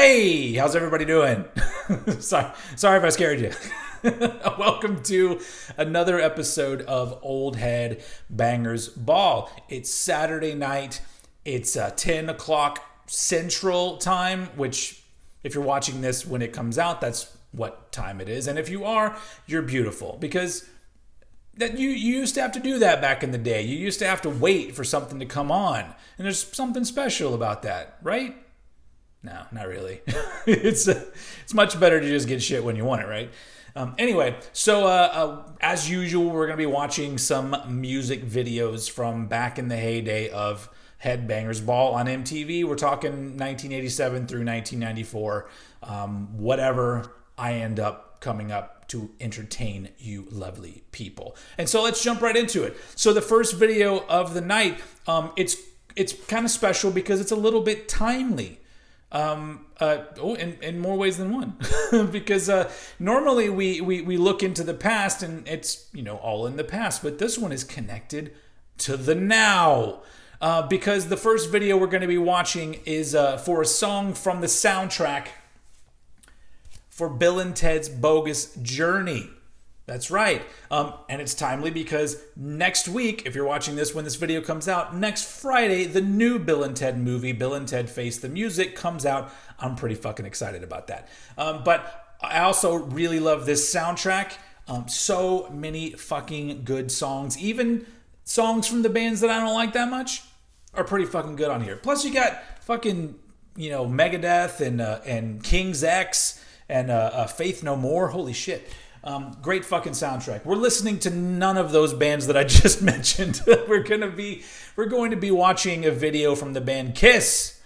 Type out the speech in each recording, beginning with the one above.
Hey, how's everybody doing? sorry if I scared you. Welcome to another episode of Old Head Bangers Ball. It's Saturday night. It's 10 o'clock Central Time, which if you're watching this when it comes out, that's what time it is. And if you are, you're beautiful because that you used to have to do that back in the day. You used to have to wait for something to come on. And there's something special about that, right? No, not really. It's much better to just get shit when you want it, right? Anyway, so as usual, we're going to be watching some music videos from back in the heyday of Headbangers Ball on MTV. We're talking 1987 through 1994. Whatever I end up coming up to entertain you lovely people. And so let's jump right into it. So the first video of the night, it's kind of special because it's a little bit timely. In more ways than one. Because normally we look into the past and it's, all in the past. But this one is connected to the now. Because the first video we're going to be watching is for a song from the soundtrack for Bill and Ted's Bogus Journey. That's right. And it's timely because next week, if you're watching this when this video comes out, next Friday, the new Bill and Ted movie, Bill and Ted Face the Music, comes out. I'm pretty fucking excited about that. But I also really love this soundtrack. So many fucking good songs. Even songs from the bands that I don't like that much are pretty fucking good on here. Plus you got fucking, Megadeth and King's X and Faith No More. Holy shit. Great fucking soundtrack. We're listening to none of those bands that I just mentioned. We're going to be watching a video from the band Kiss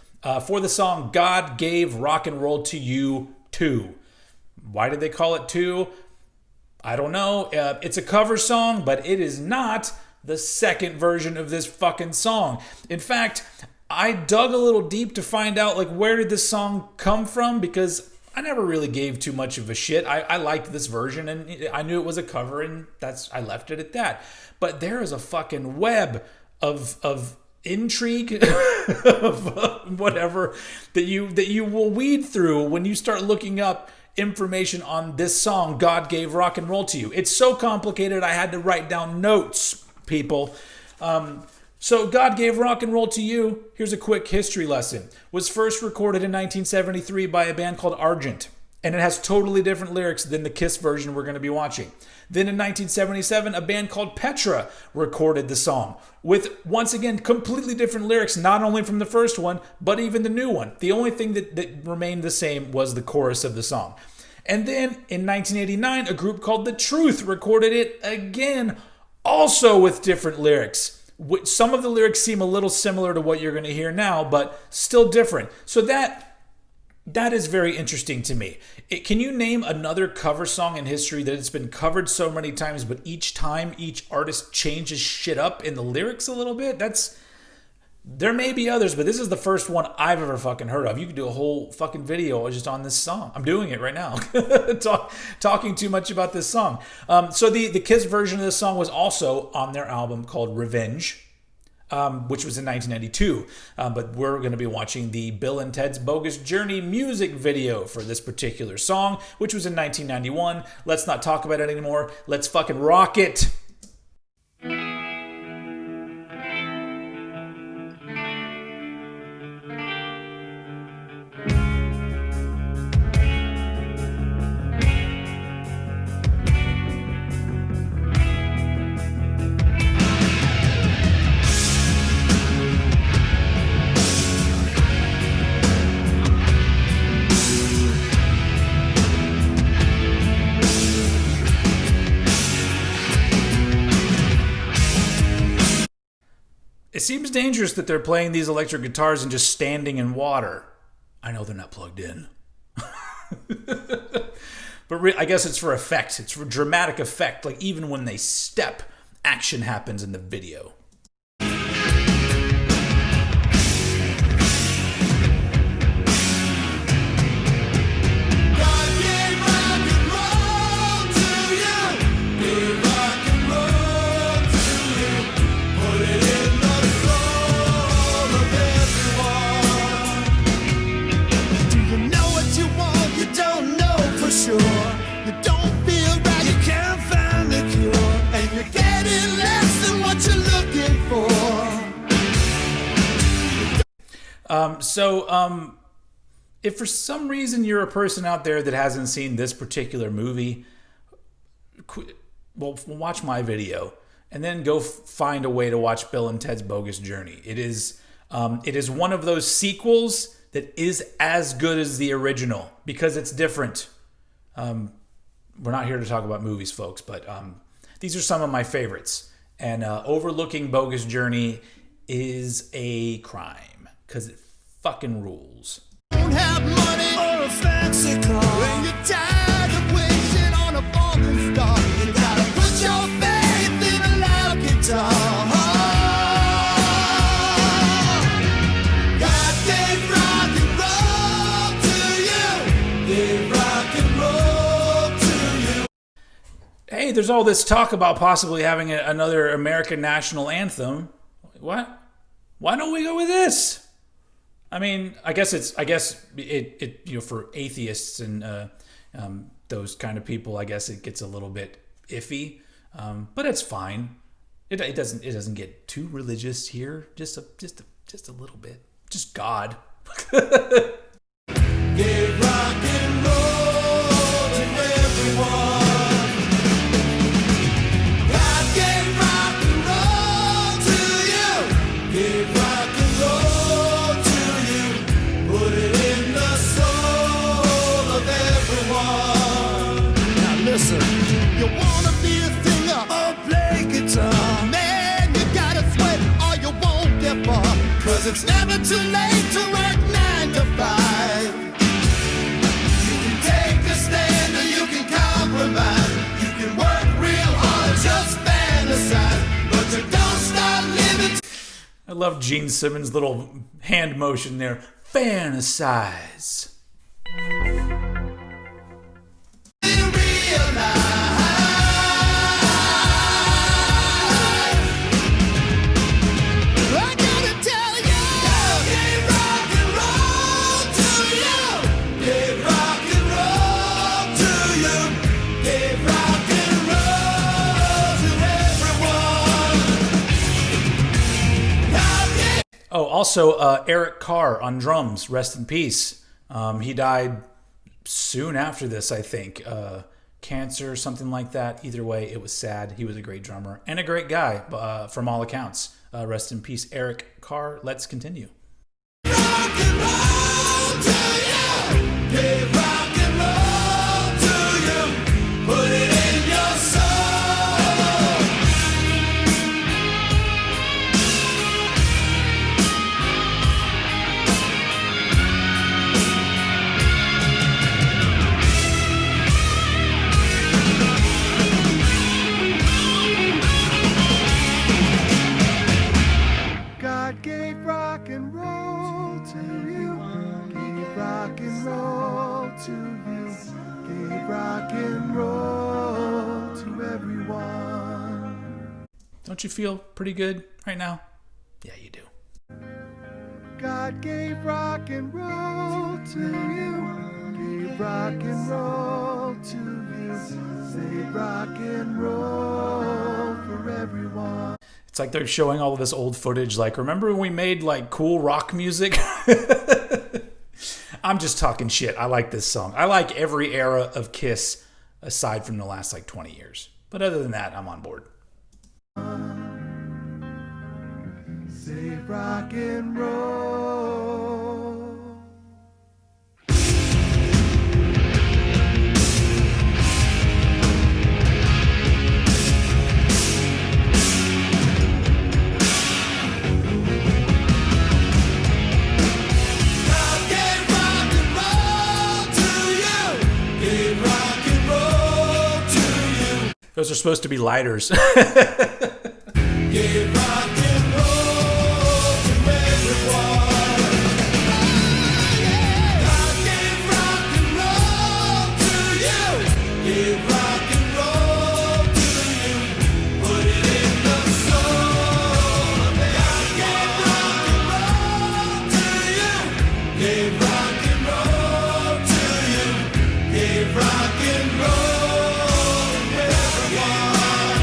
for the song God Gave Rock and Roll to You 2. Why did they call it 2? I don't know. It's a cover song, but it is not the second version of this fucking song. In fact, I dug a little deep to find out where did this song come from, because I never really gave too much of a shit. I liked this version and I knew it was a cover and I left it at that. But there is a fucking web of intrigue of whatever that you will weed through when you start looking up information on this song, God Gave Rock and Roll to You. It's so complicated I had to write down notes, people. So God Gave Rock and Roll to You, here's a quick history lesson, was first recorded in 1973 by a band called Argent, and it has totally different lyrics than the Kiss version we're going to be watching. Then in 1977, a band called Petra recorded the song with, once again, completely different lyrics, not only from the first one, but even the new one. The only thing that remained the same was the chorus of the song. And then in 1989, a group called The Truth recorded it again, also with different lyrics. Some of the lyrics seem a little similar to what you're going to hear now, but still different. So that is very interesting to me. Can you name another cover song in history that it's been covered so many times, but each time each artist changes shit up in the lyrics a little bit? There may be others, but this is the first one I've ever fucking heard of. You could do a whole fucking video just on this song. I'm doing it right now. Talking too much about this song. So the Kiss version of this song was also on their album called Revenge, which was in 1992. But we're going to be watching the Bill and Ted's Bogus Journey music video for this particular song, which was in 1991. Let's not talk about it anymore. Let's fucking rock it. It seems dangerous that they're playing these electric guitars and just standing in water. I know they're not plugged in. But I guess it's for effect. It's for dramatic effect. Even when they step, action happens in the video. You know If for some reason you're a person out there that hasn't seen this particular movie, well, watch my video and then go find a way to watch Bill and Ted's Bogus Journey. It is one of those sequels that is as good as the original because it's different. We're not here to talk about movies, folks, but these are some of my favorites. And overlooking Bogus Journey is a crime because it fucking rules. Don't have money or a fancy car. When you're tired of wishing on a falling star, you gotta put your faith in a loud guitar. God gave rock and roll to you. Gave rock and roll to you. Hey, there's all this talk about possibly having another American national anthem. What? Why don't we go with this? I mean, I guess it for atheists and those kind of people, I guess it gets a little bit iffy, but it's fine. It doesn't get too religious here. Just a little bit. Just God. Give rock and roll to everyone. God gave rock and roll to you. Give rock and roll to you. Put it in the soul of everyone. Now listen, you wanna be a singer or play guitar? Man, you gotta sweat or you won't get far. 'Cause it's never too late to work 9 to 5. You can take a stand or you can compromise. You can work real hard, just fantasize. But you don't stop living. I love Gene Simmons' little hand motion there. Fantasize. In real life. I gotta tell you, God gave rock and roll to you. Gave rock and roll to you. Gave rock and roll to everyone. God gave. Oh, also Eric Carr on drums. Rest in peace. He died soon after this, I think. Cancer, something like that. Either way, it was sad. He was a great drummer and a great guy, from all accounts. Rest in peace, Eric Carr. Let's continue. Rock and roll to you. Give rock and roll to you. Put it in your soul. God gave rock and roll to you. Gave rock and roll to you. Gave rock and roll to everyone. Don't you feel pretty good right now? Yeah, you do. God gave rock and roll to you. Gave rock and roll to you. Gave rock and roll for everyone. It's like they're showing all of this old footage. Like, remember when we made like cool rock music? I'm just talking shit. I like this song. I like every era of Kiss aside from the last like 20 years. But other than that, I'm on board. Say rock and roll. God gave rock and roll to you. Gave rock and roll to you. Those are supposed to be lighters. Give rock and roll to everyone. God gave rock and roll to you. Give rock and roll to you. Put it in the soul of it. God gave rock and roll to you. Gave rock and roll to you. Gave rock and roll to everyone.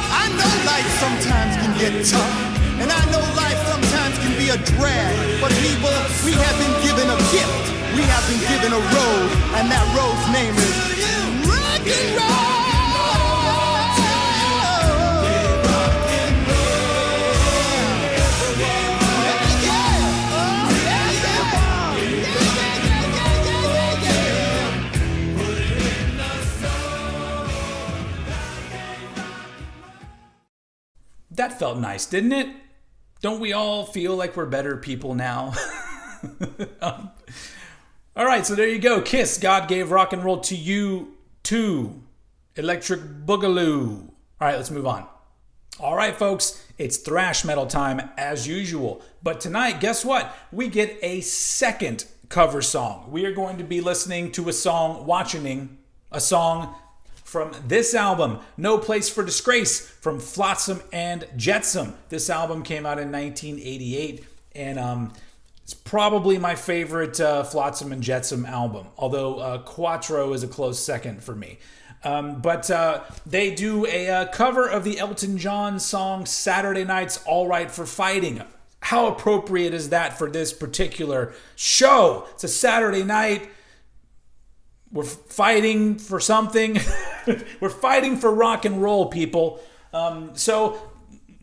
I know life sometimes can get tough, and I know life sometimes can be a drag, but But people, we have been given a gift. We have been given a road, and that road's name is rock and roll. That felt nice, didn't it? Don't we all feel like we're better people now? All right, so there you go. Kiss, God Gave Rock and Roll to You Too. Electric Boogaloo. All right, let's move on. All right, folks, it's thrash metal time as usual. But tonight, guess what? We get a second cover song. We are going to be listening to a song from this album, No Place for Disgrace, from Flotsam and Jetsam. This album came out in 1988, and it's probably my favorite Flotsam and Jetsam album, although Quattro is a close second for me. But they do a cover of the Elton John song Saturday Night's All Right for Fighting. How appropriate is that for this particular show? It's a Saturday night. We're fighting for something. We're fighting for rock and roll, people. So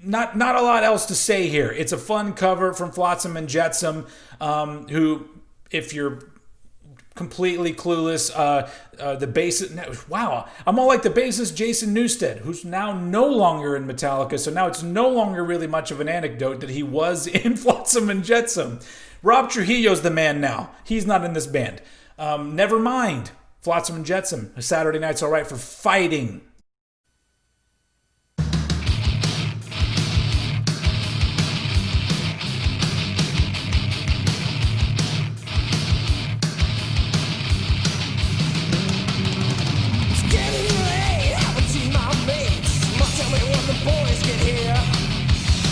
not a lot else to say here. It's a fun cover from Flotsam and Jetsam, who, if you're completely clueless, the bassist, wow, I'm all like the bassist Jason Newsted, who's now no longer in Metallica, so now it's no longer really much of an anecdote that he was in Flotsam and Jetsam. Rob Trujillo's the man now. He's not in this band. Never mind. Flotsam and Jetsam. Saturday Night's All Right for Fighting.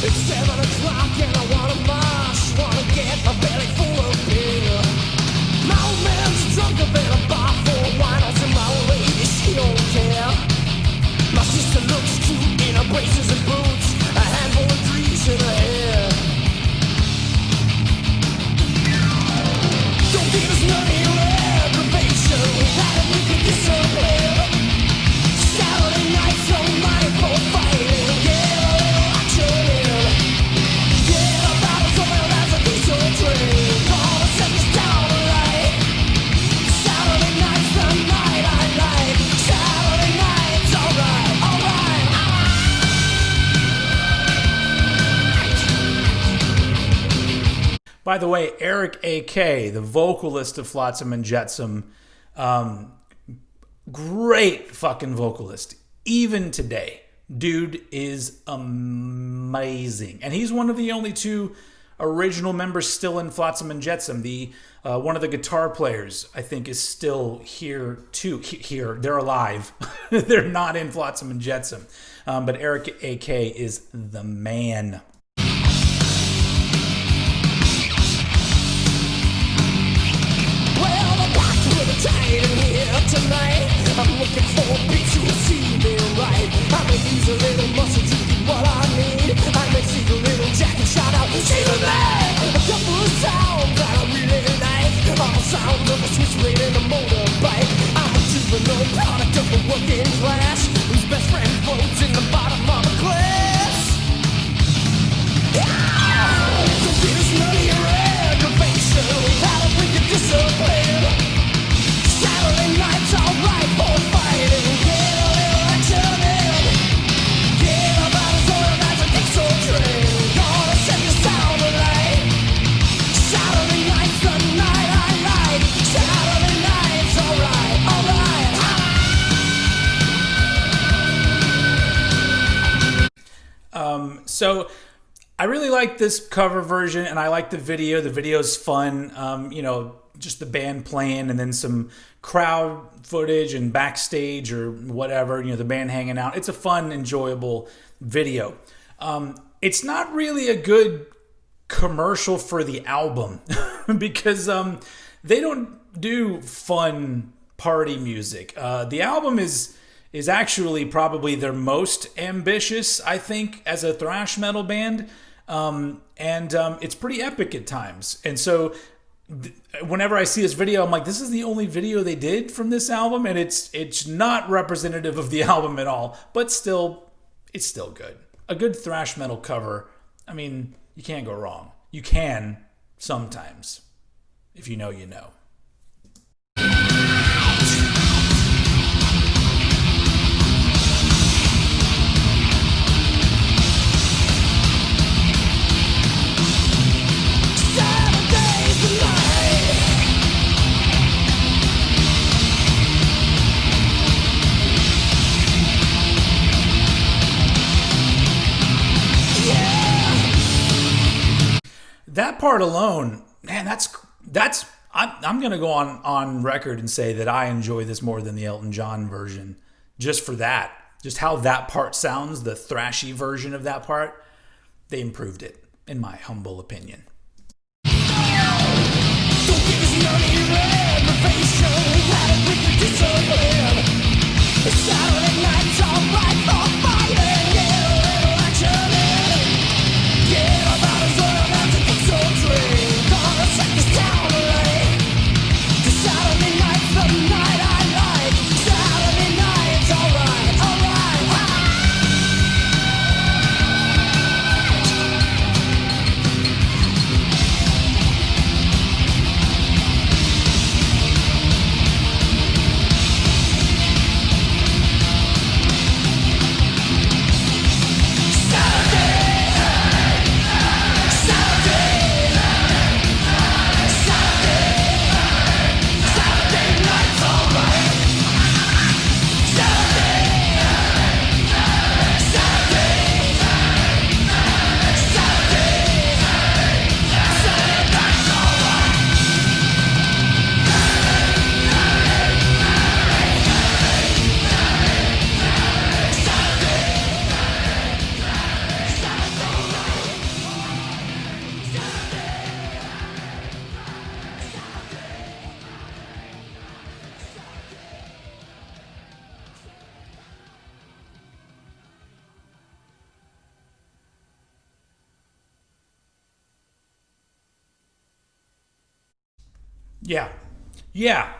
It's 7 o'clock and I wanna march, wanna get my belly full of beer. My old man's drunk up in a bar full of wine, and my old lady, she don't care. My sister looks cute in her braces and boots, a handful of grease in her hair. Don't give us money or aggravation, without it we can disappear. Saturday night's a night for fighting, get a little action in. By the way, Eric A.K., the vocalist of Flotsam and Jetsam, great fucking vocalist. Even today, dude is amazing. And he's one of the only two original members still in Flotsam and Jetsam. The one of the guitar players, I think, is still here too. Here, they're alive. They're not in Flotsam and Jetsam. But Eric A.K. is the man. Tired in here tonight. I'm looking for a beat to see me right. I may use a little muscle to get what I need. I may see a little jacket shot out. She's a man. A couple of sounds that I really like. All the sounds of a switchblade and a motorbike. I'm a juvenile product of the working class, whose best friend votes in the bottom of a class. Don't give us money or aggravation, without it we can disappear. Saturday night's all right for fighting. Get a little action in. Get about as old as a diesel train. Gonna set the sound alight. Saturday night's the night I like. Saturday night's all right, all right. So I really like this cover version, and I like the video. The video's fun. Just the band playing and then some crowd footage and backstage or whatever, the band hanging out. It's a fun, enjoyable video. It's not really a good commercial for the album because they don't do fun party music. The album is actually probably their most ambitious, I think, as a thrash metal band. It's pretty epic at times. And so whenever I see this video, I'm like, this is the only video they did from this album, and it's not representative of the album at all, but still, it's still good. A good thrash metal cover, I mean, you can't go wrong. You can sometimes. If you know, you know. That part alone, man, I'm going to go on record and say that I enjoy this more than the Elton John version. Just for that. Just how that part sounds, the thrashy version of that part, they improved it, in my humble opinion. Yeah.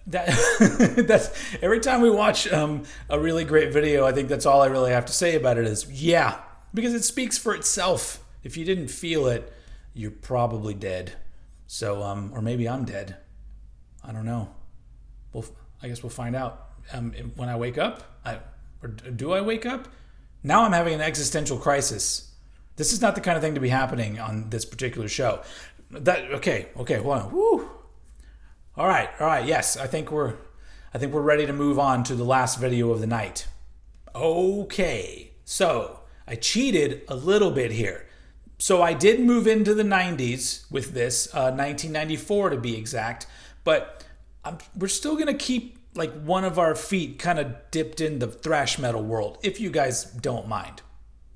That's every time we watch a really great video, I think that's all I really have to say about it is yeah, because it speaks for itself. If you didn't feel it, you're probably dead. So, or maybe I'm dead. I don't know. I guess we'll find out when I wake up. Or do I wake up? Now I'm having an existential crisis. This is not the kind of thing to be happening on this particular show. Okay, hold on. Woo. All right. Yes, I think we're ready to move on to the last video of the night. Okay, so I cheated a little bit here. So I did move into the 90s with this, 1994 to be exact, but we're still gonna keep like one of our feet kind of dipped in the thrash metal world, if you guys don't mind.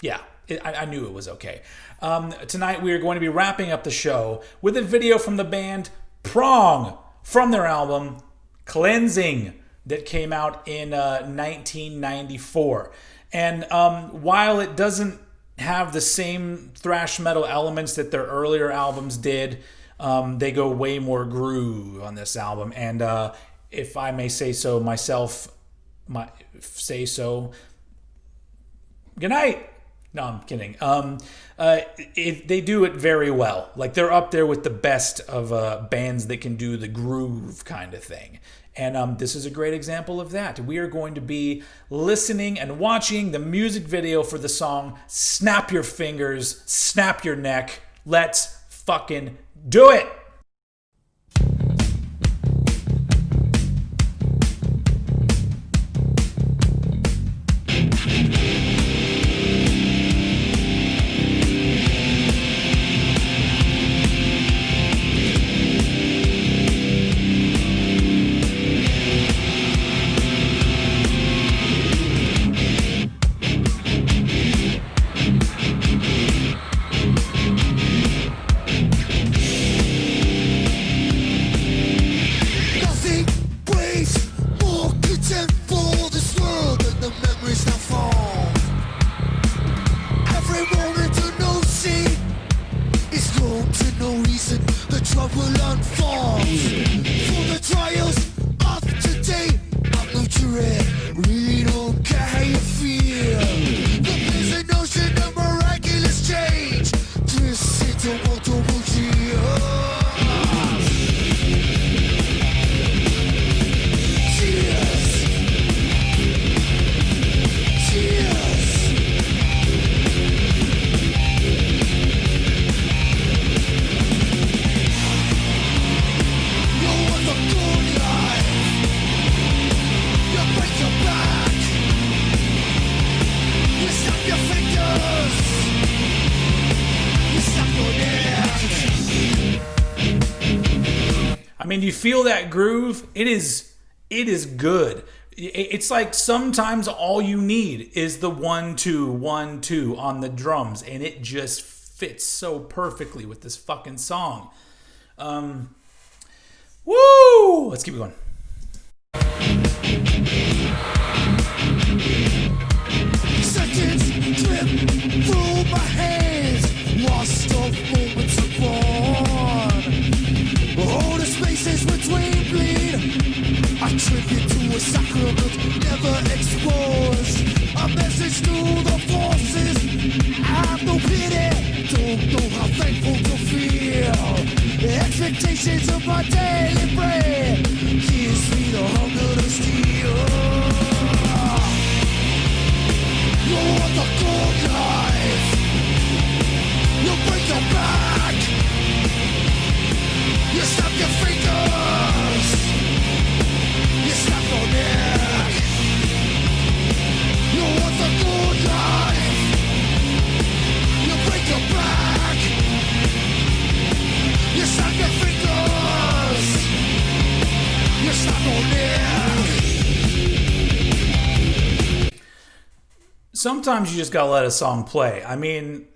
Yeah. I knew it was okay. Tonight we are going to be wrapping up the show with a video from the band Prong from their album Cleansing that came out in 1994. And while it doesn't have the same thrash metal elements that their earlier albums did, they go way more groove on this album. And if I may say so myself, good night. No, I'm kidding. They do it very well. Like, they're up there with the best of bands that can do the groove kind of thing. And this is a great example of that. We are going to be listening and watching the music video for the song Snap Your Fingers, Snap Your Neck. Let's fucking do it! reason the trouble unfolds. For the trials of today, I'm neutral, really don't care how you feel. There's a notion of miraculous change, twist into multiple gears. Cheers. Cheers. You want the good life. You break your back. You snap your fingers. You snap your neck. I mean, you feel that groove? It is good. It's like sometimes all you need is the 1-2, 1-2 on the drums, and it just fits so perfectly with this fucking song. Woo! Let's keep it going. Seconds drip through my hands, lost of moments of fun. All the spaces between bleed, I tribute to a sacrament never exposed. A message to the forces, have no pity, don't know how thankful to feel. The expectations of my daily bread gives me the hunger to steal. You want the good life. You break your back. You snap your fingers. You snap your neck. You want the good life. You break your back. You snap your fingers. You snap your neck. Sometimes you just gotta let a song play. I mean,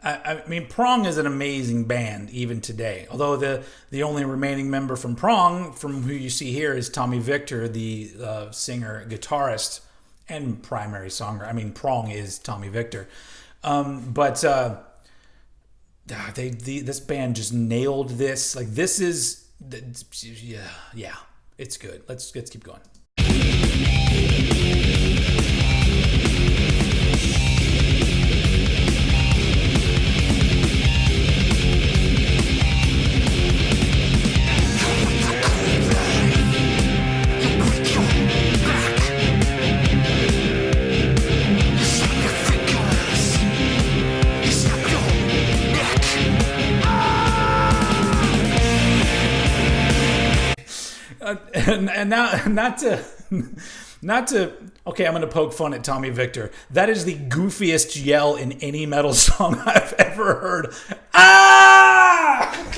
Prong is an amazing band even today. Although the only remaining member from Prong, from who you see here, is Tommy Victor, the singer, guitarist, and primary songwriter. I mean, Prong is Tommy Victor, but this band just nailed this. Like this is, yeah, it's good. Let's keep going. And now, not to. Okay, I'm going to poke fun at Tommy Victor. That is the goofiest yell in any metal song I've ever heard. Ah!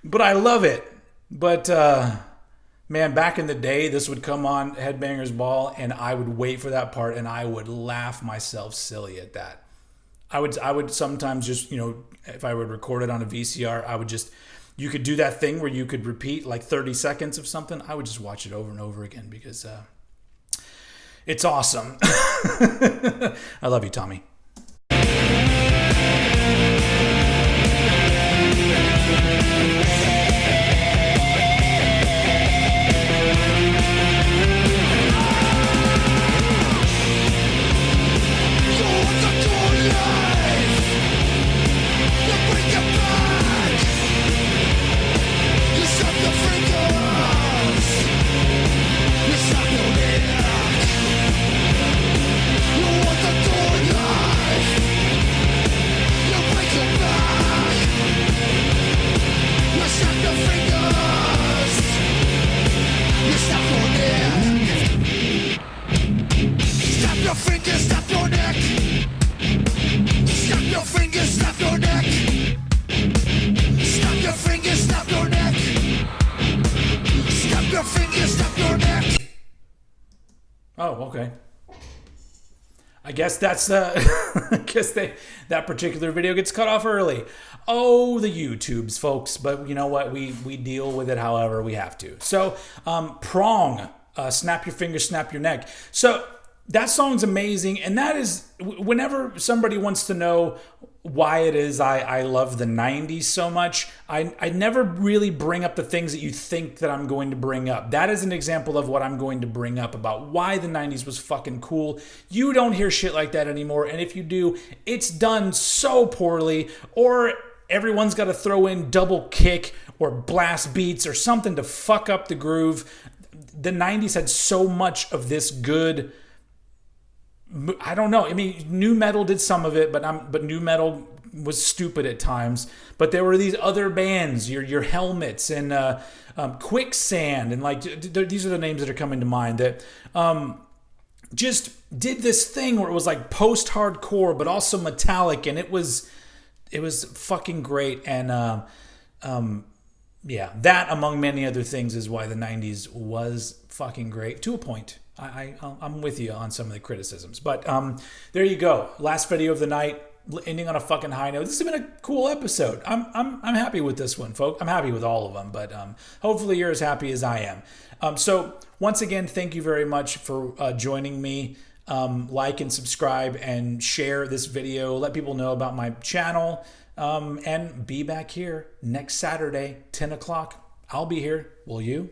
But I love it. But man, back in the day, this would come on Headbangers Ball, and I would wait for that part, and I would laugh myself silly at that. I would sometimes just, if I would record it on a VCR, I would just. You could do that thing where you could repeat like 30 seconds of something. I would just watch it over and over again because it's awesome. I love you, Tommy. Oh, okay. I guess that's that particular video gets cut off early. Oh, the YouTubes, folks. But you know what? We deal with it however we have to. So, Prong, snap your fingers, snap your neck. So that song's amazing, and that is, whenever somebody wants to know why it is I love the 90s so much, I never really bring up the things that you think that I'm going to bring up. That is an example of what I'm going to bring up about why the 90s was fucking cool. You don't hear shit like that anymore, and if you do, it's done so poorly, or everyone's got to throw in double kick or blast beats or something to fuck up the groove. The 90s had so much of this good. I don't know. I mean, nu metal did some of it, but nu metal was stupid at times. But there were these other bands, your Helmets and Quicksand, and like these are the names that are coming to mind that just did this thing where it was like post-hardcore, but also metallic, and it was fucking great. And yeah, that among many other things is why the 90s was fucking great to a point. I'm with you on some of the criticisms, but there you go. Last video of the night, ending on a fucking high note. This has been a cool episode. I'm happy with this one, folks. I'm happy with all of them, but hopefully you're as happy as I am. So once again, thank you very much for joining me. Like and subscribe and share this video. Let people know about my channel, and be back here next Saturday, 10 o'clock. I'll be here. Will you?